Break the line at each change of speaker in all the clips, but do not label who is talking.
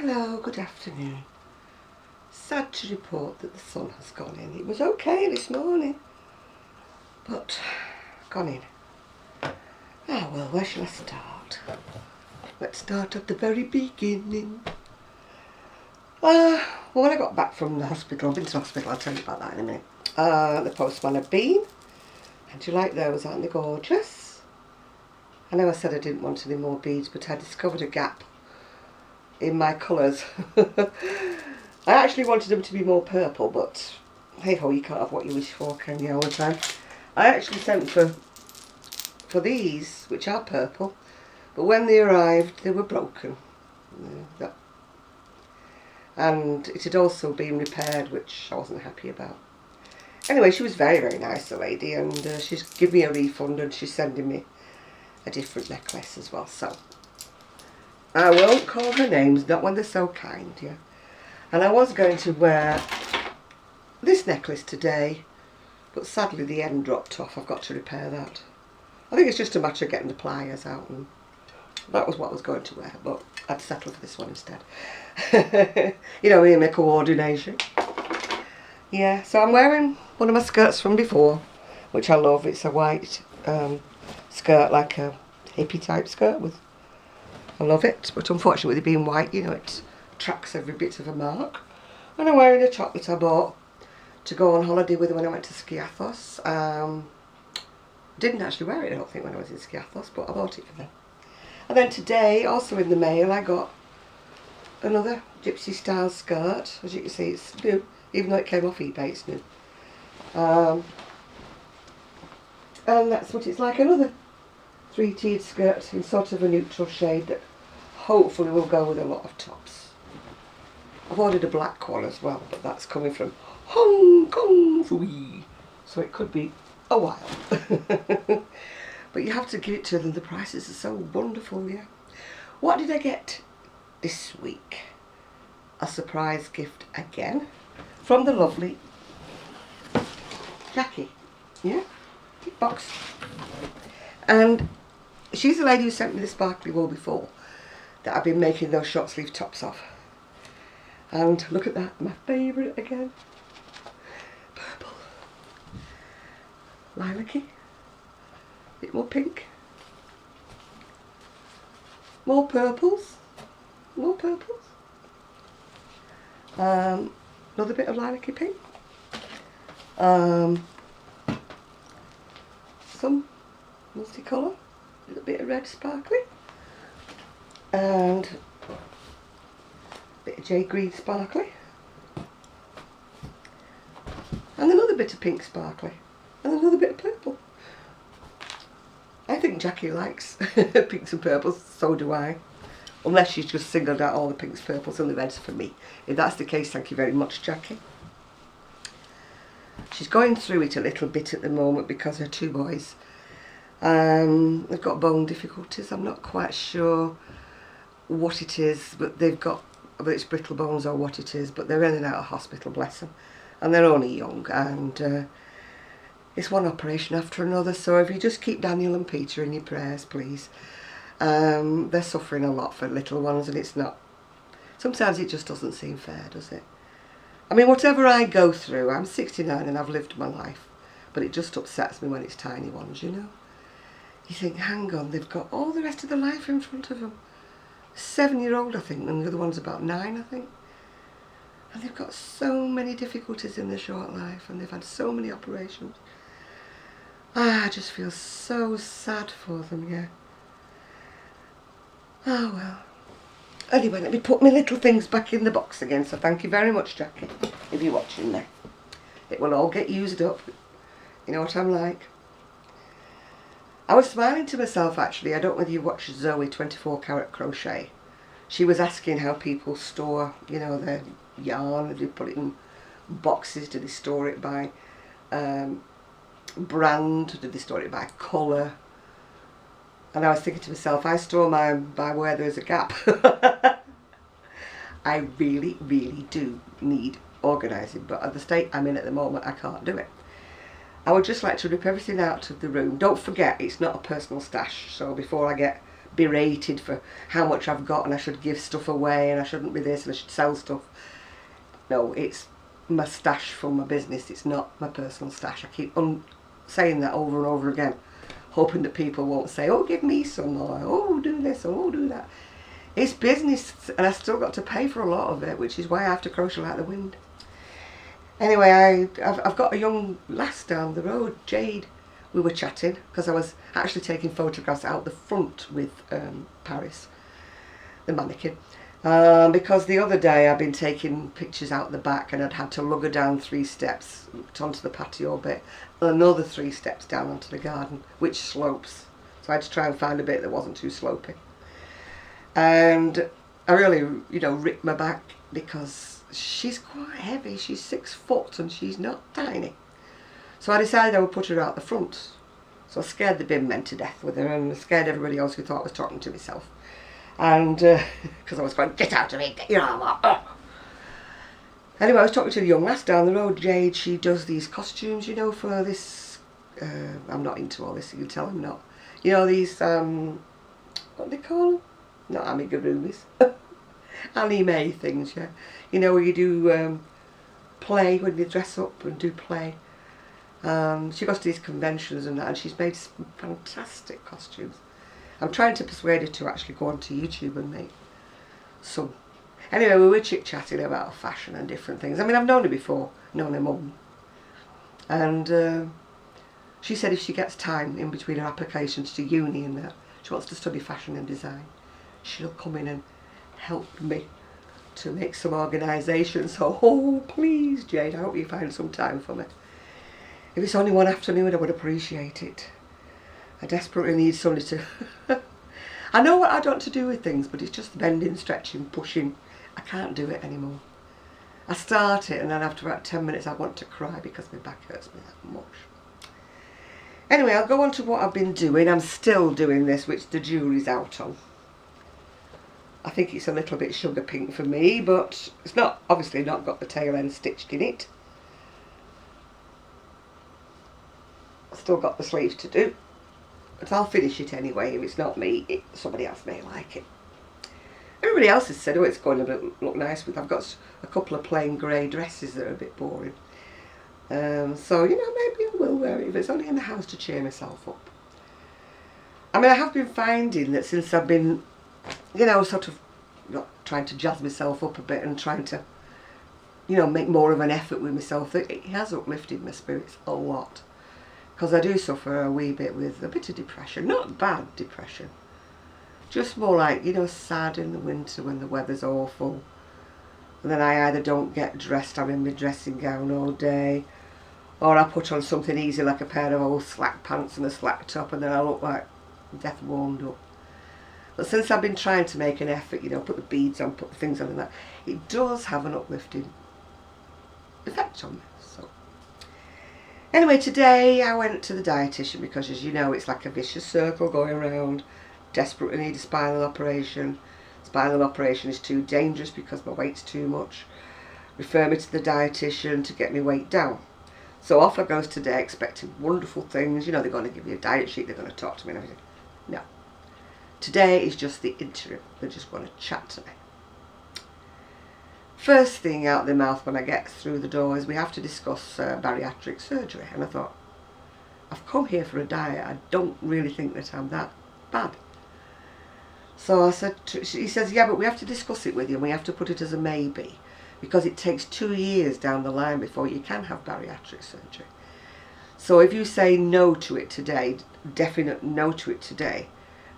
Hello, good afternoon. Sad to report that the sun has gone in. It was okay this morning, but gone in. Ah well, where shall I start? Let's start at the very beginning. Well, when I got back from the hospital, I've been to the hospital, I'll tell you about that in a minute. The postman had been, and you like those, aren't they gorgeous? I know I said I didn't want any more beads, but I discovered a gap in my colours. I actually wanted them to be more purple, but hey ho, you can't have what you wish for, can you, all the time? I actually sent for these, which are purple, but when they arrived they were broken. And it had also been repaired, which I wasn't happy about. Anyway, she was very, very nice, the lady, and she's given me a refund and she's sending me a different necklace as well, so I won't call her names, not when they're so kind, yeah. And I was going to wear this necklace today, but sadly the end dropped off. I've got to repair that. I think it's just a matter of getting the pliers out, and that was what I was going to wear, but I'd settle for this one instead. You know, me and my coordination. Yeah, so I'm wearing one of my skirts from before, which I love. It's a white skirt, like a hippie type skirt. I love it, but unfortunately with it being white, you know, it tracks every bit of a mark. And I'm wearing a top that I bought to go on holiday with when I went to Skiathos. Didn't actually wear it, I don't think, when I was in Skiathos, but I bought it for them. And then today, also in the mail, I got another gypsy style skirt. As you can see, it's new, even though it came off eBay, it's new. And that's what it's like, another three-tiered skirt in sort of a neutral shade that hopefully will go with a lot of tops. I've ordered a black one as well, but that's coming from Hong Kong, so it could be a while. But you have to give it to them, the prices are so wonderful, yeah. What did I get this week? A surprise gift again from the lovely Jacqui, yeah, big box. And she's the lady who sent me the sparkly wool before that I've been making those short sleeve tops of. And look at that, my favourite again. Purple. Lilac-y. Bit more pink. More purples. More purples. Another bit of lilac-y pink. Some multicolour. A little bit of red sparkly. And a bit of jade green sparkly. And another bit of pink sparkly. And another bit of purple. I think Jacqui likes pinks and purples, so do I. Unless she's just singled out all the pinks, purples and the reds for me. If that's the case, thank you very much, Jacqui. She's going through it a little bit at the moment because her two boys, they've got bone difficulties. I'm not quite sure what it is, but they've got, whether it's brittle bones or what it is, but they're in and out of hospital, bless them. And they're only young, and it's one operation after another, so if you just keep Daniel and Peter in your prayers, please. They're suffering a lot for little ones, and it's not, sometimes it just doesn't seem fair, does it? I mean, whatever I go through, I'm 69 and I've lived my life, but it just upsets me when it's tiny ones, you know. You think, hang on, they've got all the rest of their life in front of them. 7-year-old, I think, and the other one's about 9, I think. And they've got so many difficulties in their short life, and they've had so many operations. I just feel so sad for them, yeah. Oh well. Anyway, let me put my little things back in the box again, so thank you very much, Jacqui, if you're watching there. It will all get used up. You know what I'm like. I was smiling to myself, actually. I don't know whether you watch Zoe 24 Carat Crochet. She was asking how people store, you know, their yarn. Do they put it in boxes? Do they store it by brand? Do they store it by colour? And I was thinking to myself, I store mine by where there's a gap. I really, really do need organising, but at the state I'm in at the moment, I can't do it. I would just like to rip everything out of the room. Don't forget, it's not a personal stash, so before I get berated for how much I've got and I should give stuff away and I shouldn't be this and I should sell stuff. No, it's my stash for my business, it's not my personal stash. I keep on saying that over and over again, hoping that people won't say, oh, give me some, or oh, do this, or oh, do that. It's business, and I still got to pay for a lot of it, which is why I have to crochet out the wind. Anyway, I've got a young lass down the road, Jade. We were chatting because I was actually taking photographs out the front with Paris, the mannequin. Because the other day I'd been taking pictures out the back and I'd had to lug her down 3 steps onto the patio bit, and another 3 steps down onto the garden, which slopes. So I had to try and find a bit that wasn't too slopey. And I really, ripped my back because she's quite heavy. She's 6 foot and she's not tiny. So I decided I would put her out the front. So I scared the bin men to death with her and I scared everybody else who thought I was talking to myself. And because I was going, get out of it, get your arm up. Anyway, I was talking to the young lass down the road, Jade. She does these costumes, for this. I'm not into all this, you can tell I'm not. These, what do they call them? Not amigurumis. Anime things, yeah. Where you do play, when you dress up and do play. She goes to these conventions and that, and she's made some fantastic costumes. I'm trying to persuade her to actually go onto YouTube and make some. Anyway, we were chit-chatting about fashion and different things. I mean, I've known her before, known her mum. And she said if she gets time in between her applications to uni and that, she wants to study fashion and design, she'll come in and help me to make some organisation. So, oh, please, Jade, I hope you find some time for me. If it's only one afternoon, I would appreciate it. I desperately need somebody to... I know what I want to do with things, but it's just bending, stretching, pushing. I can't do it anymore. I start it and then after about 10 minutes I want to cry because my back hurts me that much. Anyway, I'll go on to what I've been doing. I'm still doing this, which the jury's out on. I think it's a little bit sugar pink for me, but it's not, obviously not got the tail end stitched in it. I've still got the sleeves to do. But I'll finish it anyway. If it's not me, somebody else may like it. Everybody else has said, oh, it's going to look nice with. I've got a couple of plain grey dresses that are a bit boring. So, maybe I will wear it if it's only in the house to cheer myself up. I mean, I have been finding that since I've been, sort of trying to jazz myself up a bit and trying to, make more of an effort with myself, that it has uplifted my spirits a lot. Because I do suffer a wee bit with a bit of depression. Not bad depression. Just more like, sad in the winter when the weather's awful. And then I either don't get dressed, I'm in my dressing gown all day. Or I put on something easy like a pair of old slack pants and a slack top and then I look like death warmed up. But since I've been trying to make an effort, put the beads on, put the things on and that, it does have an uplifting effect on me. So. Anyway, today I went to the dietitian because, as you know, it's like a vicious circle going around. Desperately need a spinal operation. Spinal operation is too dangerous because my weight's too much. Refer me to the dietitian to get my weight down. So off I goes today expecting wonderful things. They're going to give me a diet sheet, they're going to talk to me and everything. No. Today is just the interim. They just want to chat to me. First thing out of the mouth when I get through the door is we have to discuss bariatric surgery. And I thought, I've come here for a diet. I don't really think that I'm that bad. So I said, he says, yeah, but we have to discuss it with you and we have to put it as a maybe because it takes 2 years down the line before you can have bariatric surgery. So if you say no to it today, definite no to it today,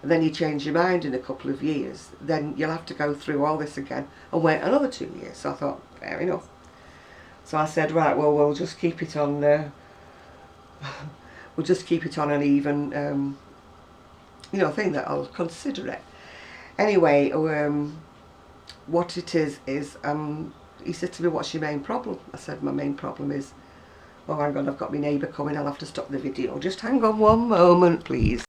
and then you change your mind in a couple of years, then you'll have to go through all this again and wait another 2 years. So I thought, fair enough. So I said, right, well, we'll just keep it on, we'll just keep it on an even, thing that I'll consider it. Anyway, what it is, he said to me, what's your main problem? I said, my main problem is, oh, hang on, I've got my neighbour coming, I'll have to stop the video. Just hang on one moment, please.